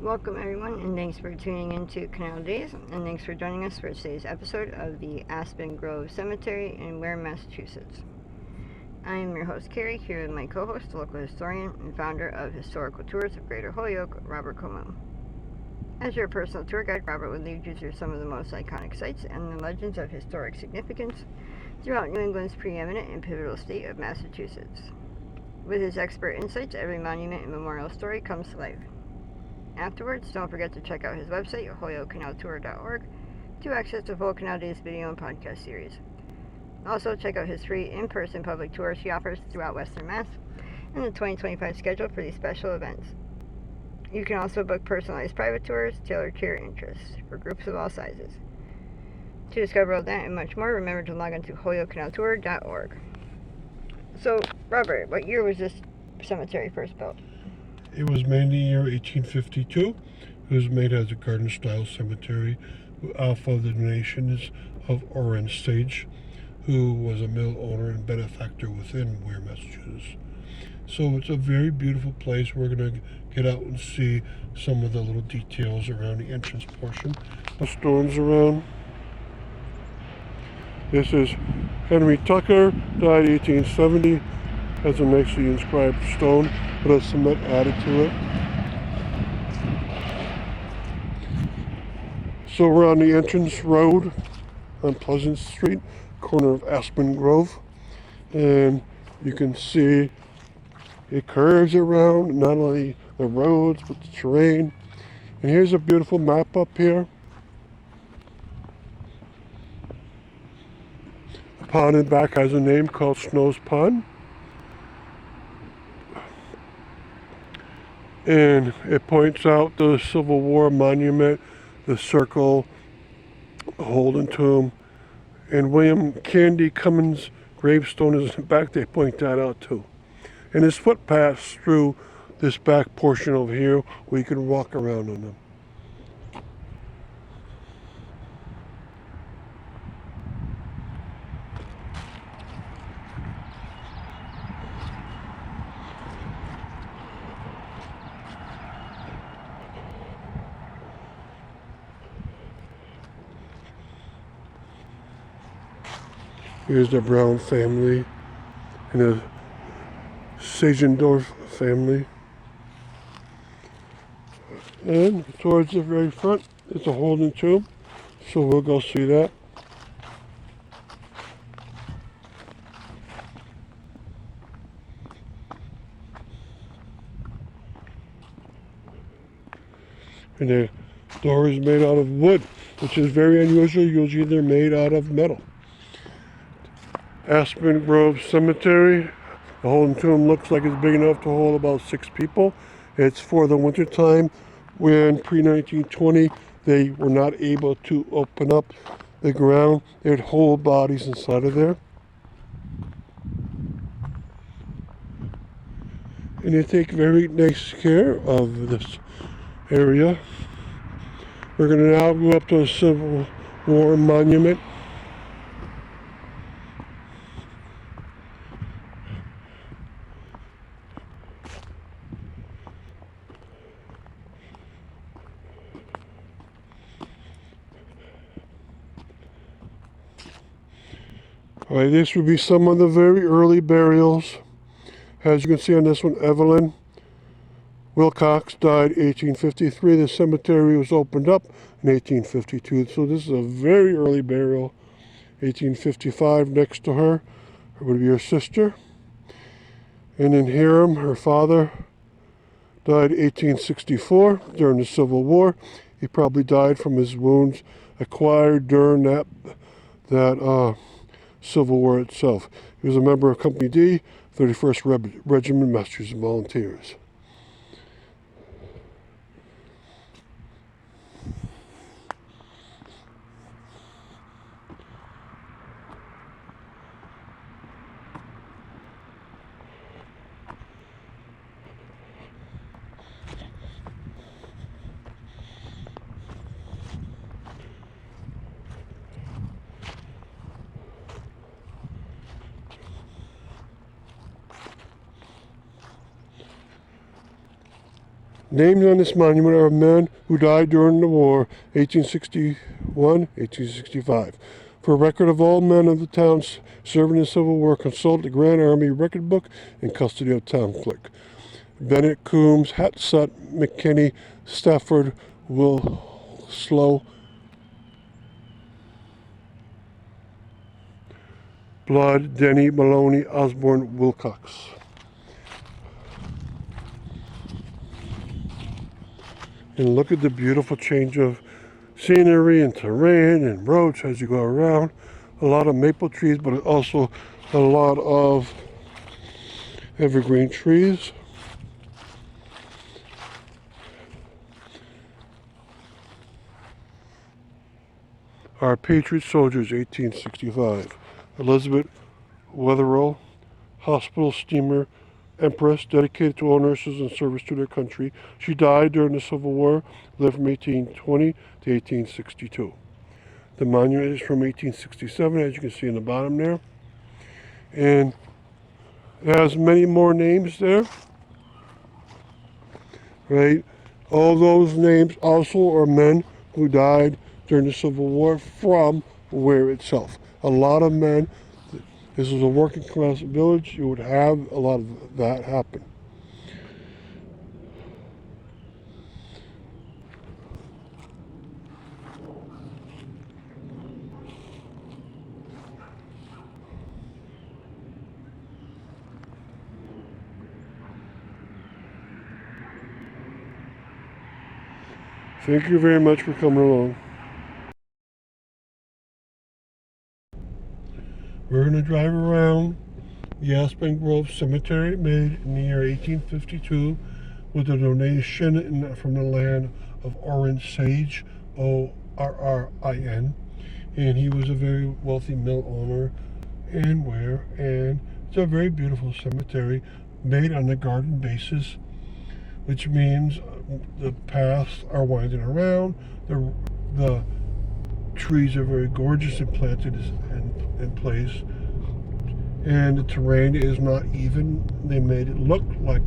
Welcome everyone, and thanks for tuning into Canal Days, and thanks for joining us for today's episode of the Aspen Grove Cemetery in Ware, Massachusetts. I am your host Carrie, here with my co-host, local historian and founder of Historical Tours of Greater Holyoke, Robert Como. As your personal tour guide, Robert will lead you through some of the most iconic sites and the legends of historic significance throughout New England's preeminent and pivotal state of Massachusetts. With his expert insights, every monument and memorial story comes to life. Afterwards, don't forget to check out his website, holyokecanaltour.org, to access the full Canal Days video and podcast series. Also, check out his free in-person public tours he offers throughout Western Mass and the 2025 schedule for these special events. You can also book personalized private tours tailored to your interests for groups of all sizes. To discover all that and much more, remember to log on to holyokecanaltour.org. So, Robert, what year was this cemetery first built? It was made in the year 1852. It was made as a garden-style cemetery off of the donations of Orrin Sage, who was a mill owner and benefactor within Ware, Massachusetts. So it's a very beautiful place. We're going to get out and see some of the little details around the entrance portion. The stones around. This is Henry Tucker, died 1870. Has a nicely inscribed stone with a cement added to it. So we're on the entrance road on Pleasant Street, corner of Aspen Grove, and you can see it curves around not only the roads but the terrain. And here's a beautiful map up here. The pond in back has a name called Snow's Pond. And it points out the Civil War monument, the circle, the Holden tomb, and William Candy Cummins' gravestone is in the back. They point that out too. And there's footpaths through this back portion over here where you can walk around on them. Here's the Brown family and the Sagendorf family. And towards the very front is the Holden tomb, so we'll go see that. And the door is made out of wood, which is very unusual. Usually they're made out of metal. Aspen Grove Cemetery. The Holden tomb looks like it's big enough to hold about 6 people. It's for the winter time when pre-1920 they were not able to open up the ground. They'd hold bodies inside of there. And they take very nice care of this area. We're going to now go up to the Civil War monument. All right, this would be some of the very early burials. As you can see on this one, Evelyn Wilcox died 1853. The cemetery was opened up in 1852. So this is a very early burial. 1855 next to her would be her sister. And then Hiram, her father, died 1864 during the Civil War. He probably died from his wounds acquired during that Civil War itself. He was a member of Company D, 31st Regiment, Massachusetts Volunteers. Names on this monument are men who died during the war, 1861, 1865. For a record of all men of the town serving in the Civil War, consult the Grand Army Record Book in custody of Town Clerk. Bennett, Coombs, Hatsut, McKinney, Stafford, Wilslow, Blood, Denny, Maloney, Osborne, Wilcox. And look at the beautiful change of scenery and terrain and roads as you go around. A lot of maple trees, but also a lot of evergreen trees. Our Patriot Soldiers, 1865. Elizabeth Wetherell, hospital steamer Empress, dedicated to all nurses in service to their country. She died during the Civil War, lived from 1820 to 1862. The monument is from 1867, as you can see in the bottom there. And it has many more names there, right? All those names also are men who died during the Civil War from Ware itself. A lot of men. This is a working class village. You would have a lot of that happen. Thank you very much for coming along. We're going to drive around the Aspen Grove Cemetery, made in the year 1852 with a donation from the land of Orrin Sage, Orrin, and he was a very wealthy mill owner in Ware, and it's a very beautiful cemetery made on a garden basis, which means the paths are winding around, the trees are very gorgeous and planted in place, and the terrain is not even. They made it look like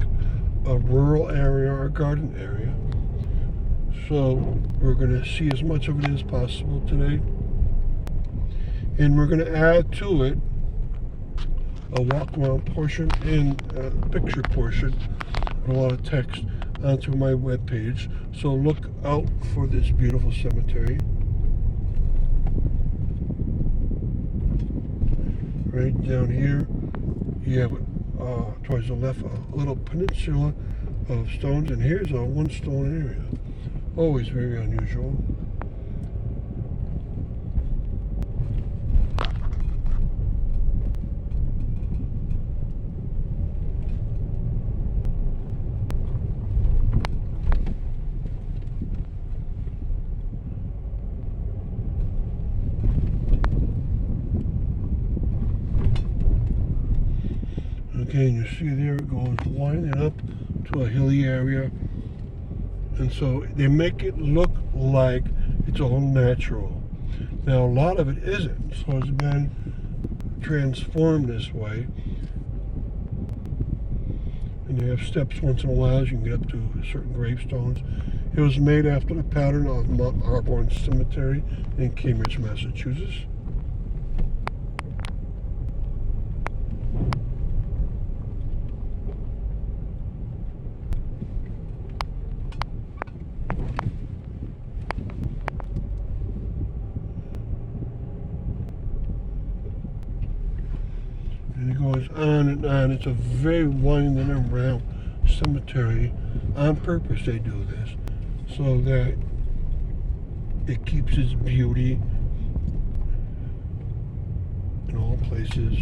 a rural area or a garden area. So we're going to see as much of it as possible today, and we're going to add to it a walk around portion and a picture portion, a lot of text onto my webpage. So look out for this beautiful cemetery. Right down here, you have towards the left a little peninsula of stones, and here's a one stone area. Always very unusual. Okay, and you see there it goes winding up to a hilly area, and so they make it look like it's all natural. Now a lot of it isn't, so it's been transformed this way, and they have steps once in a while as you can get up to certain gravestones. It was made after the pattern of Mount Auburn Cemetery in Cambridge, Massachusetts. And it goes on and on. It's a very winding around cemetery. On purpose they do this, so that it keeps its beauty in all places.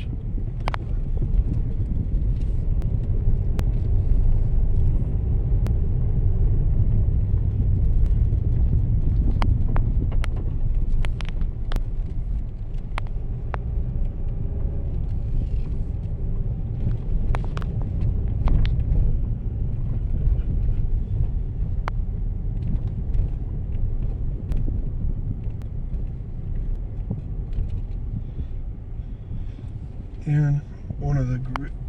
And one of the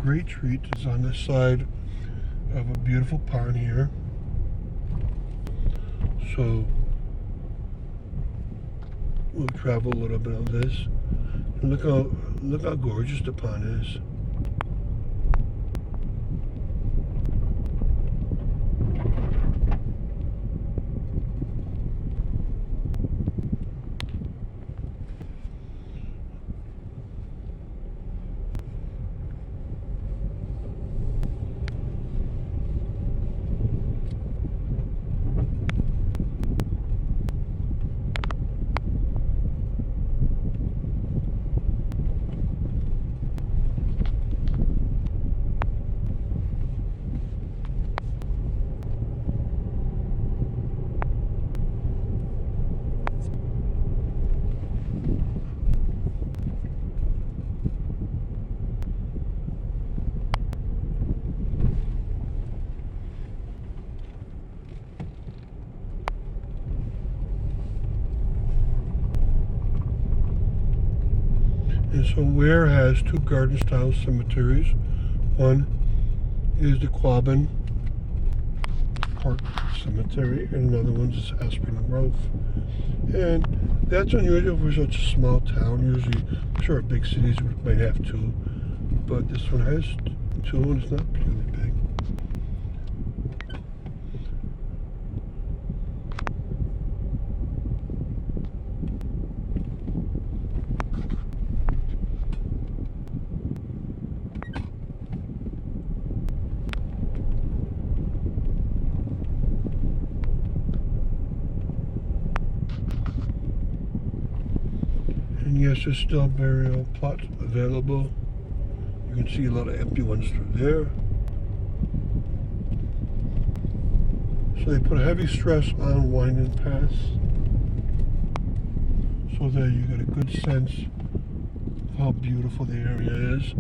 great treats is on the side of a beautiful pond here. So we'll travel a little bit of this. And look how gorgeous the pond is. And so Ware has two garden-style cemeteries. One is the Quabbin Park Cemetery, and another one's is Aspen Grove. And that's unusual for such a small town. Usually, I'm sure big cities might have two, but this one has two, and it's not particularly big. And yes, there's still burial plots available. You can see a lot of empty ones through there. So they put a heavy stress on winding paths so that you get a good sense of how beautiful the area is.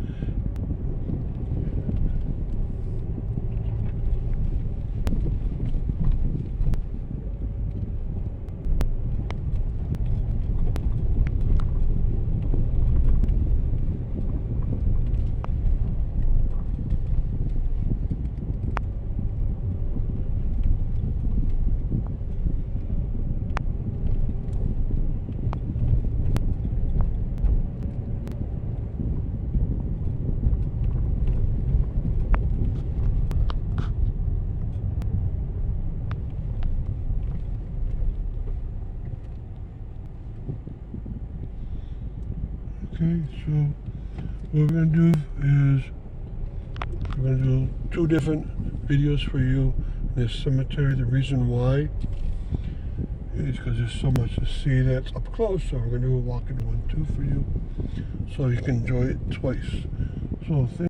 Okay, so what we're going to do is we're going to do two different videos for you in this cemetery. The reason why is because there's so much to see that's up close, so we're going to do a walking 1, 2 for you so you can enjoy it twice. So